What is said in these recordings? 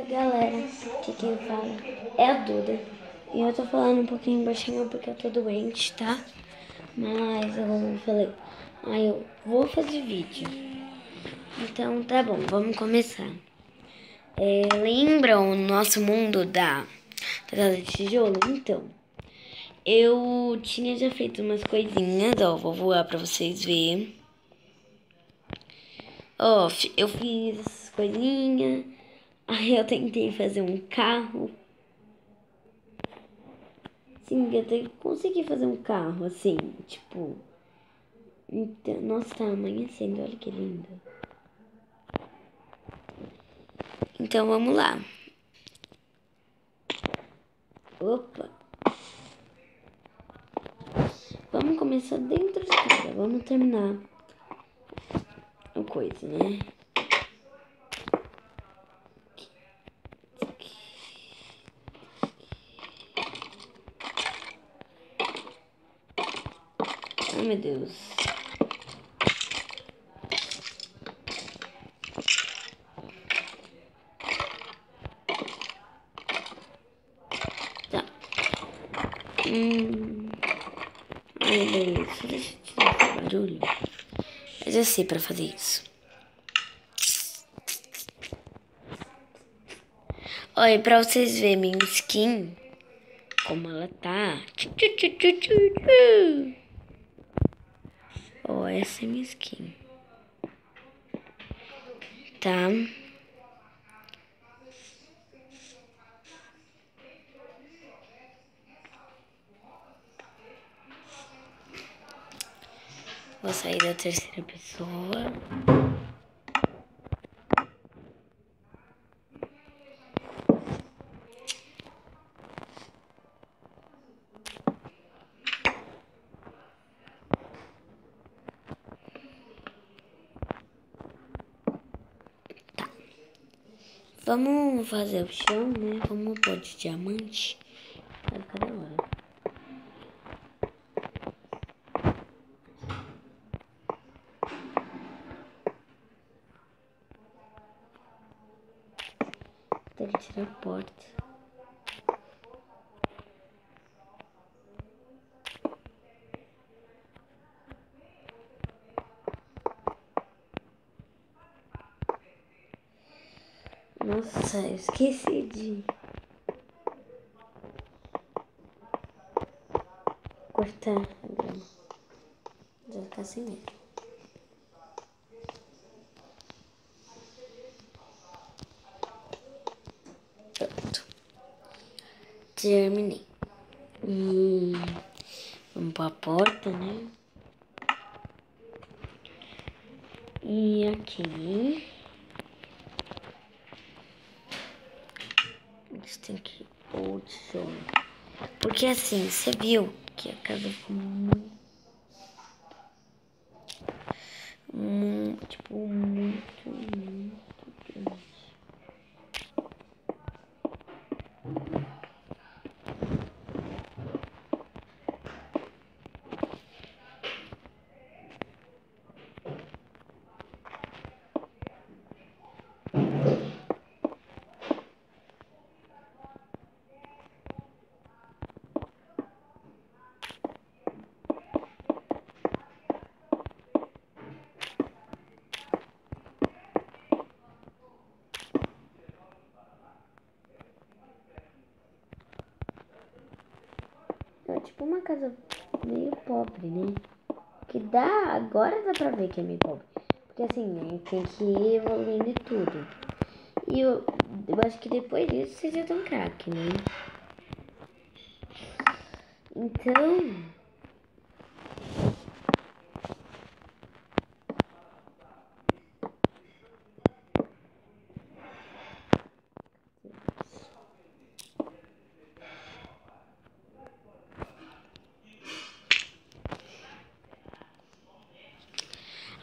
Galera, aqui quem fala é a Duda. E eu tô falando um pouquinho baixinho porque eu tô doente, tá? Mas eu falei, eu vou fazer vídeo. Então tá bom, vamos começar. Lembram o nosso mundo da casa de tijolo? Então, eu tinha já feito umas coisinhas, ó, vou voar pra vocês verem. Ó, eu fiz essas coisinhas. Aí eu tentei fazer um carro. Sim, eu até consegui fazer um carro, assim, tipo... Então, nossa, tá amanhecendo, olha que lindo. Então, vamos lá. Opa. Vamos começar dentro de casa, vamos terminar a coisa, né? Ai, meu Deus. Tá. Ai, beleza. Deixa eu tirar esse barulho. Eu já sei pra fazer isso. Olha, pra vocês verem minha skin, como ela tá. Ó, essa é minha skin. Tá? Vou sair da terceira pessoa. Vamos fazer o chão, né? Vamos pôr de diamante. Vai ficar da hora. Tem que tirar a porta. Nossa, eu esqueci de cortar a grama. Já ficar assim mesmo. Pronto. Terminei. Vamos pôr a porta, né? E aqui... a gente tem que pôr o tijolo. Porque assim, você viu que a casa ficou muito, muito grande. É tipo uma casa meio pobre, né? Que dá, agora dá pra ver que é meio pobre. Porque assim, a gente tem que ir evoluindo e tudo. E eu acho que depois disso você já tá um craque, né? Então...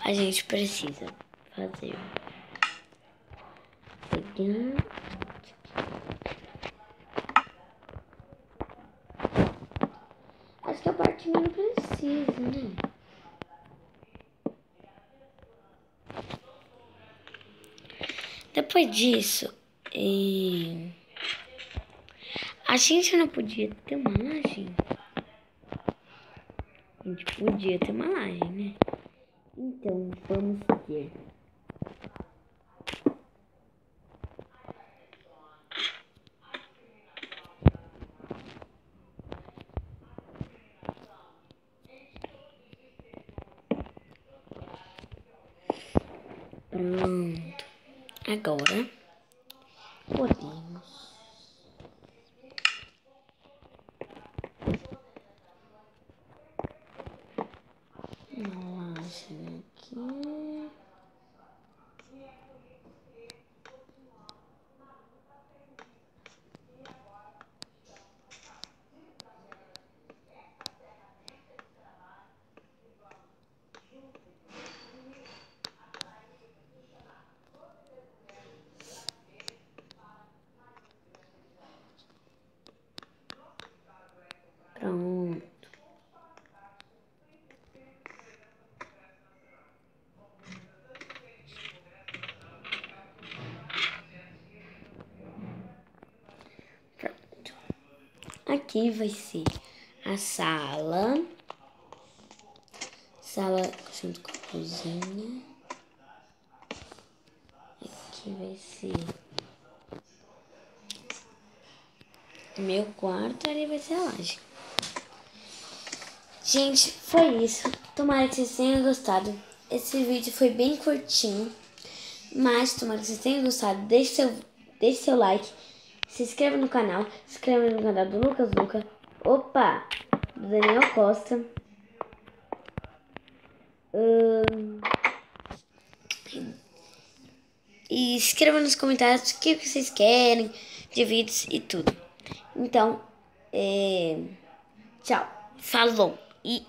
a gente precisa fazer... pegar... acho que a parte não precisa, né? Depois disso, A gente não podia ter uma laje. A gente podia ter uma laje, né? Então, vamos ter. Pronto. Agora podemos uma laje aqui. Pronto. Pronto. Aqui vai ser a sala. Sala junto com a cozinha. Aqui vai ser meu quarto, ali vai ser a laje. Gente, foi isso. Tomara que vocês tenham gostado. Esse vídeo foi bem curtinho, mas tomara que vocês tenham gostado. Deixe seu like, se inscreva no canal, se inscreva no canal do Lucas Luca, do Daniel Costa. E escreva nos comentários o que vocês querem de vídeos e tudo. Então, tchau, falou e